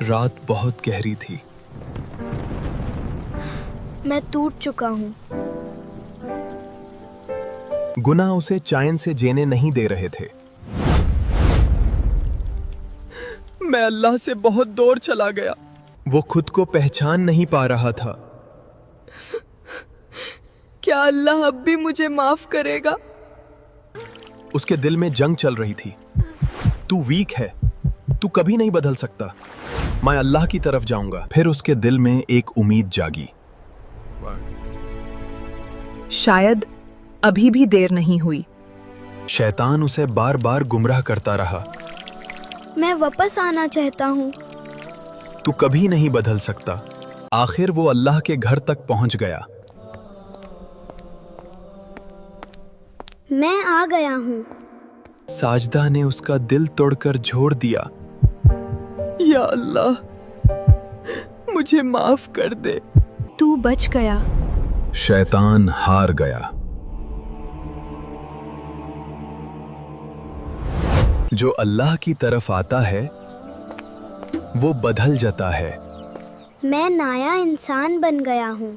रात बहुत गहरी थी। मैं टूट चुका हूँ। गुनाह उसे चैन से जीने नहीं दे रहे थे। मैं अल्लाह से बहुत दूर चला गया। वो खुद को पहचान नहीं पा रहा था। क्या अल्लाह अब भी मुझे माफ करेगा? उसके दिल में जंग चल रही थी। तू वीक है, तू कभी नहीं बदल सकता, मैं अल्लाह की तरफ जाऊंगा। फिर उसके दिल में एक उम्मीद जागी। शायद अभी भी देर नहीं हुई। शैतान उसे बार बार गुमराह करता रहा। मैं वापस आना चाहता हूँ। तू कभी नहीं बदल सकता। आखिर वो अल्लाह के घर तक पहुंच गया। मैं आ गया हूँ। साजदा ने उसका दिल तोड़कर छोड़ दिया। या अल्लाह, मुझे माफ कर दे। तू बच गया। शैतान हार गया। जो अल्लाह की तरफ आता है वो बदल जाता है। मैं नया इंसान बन गया हूँ।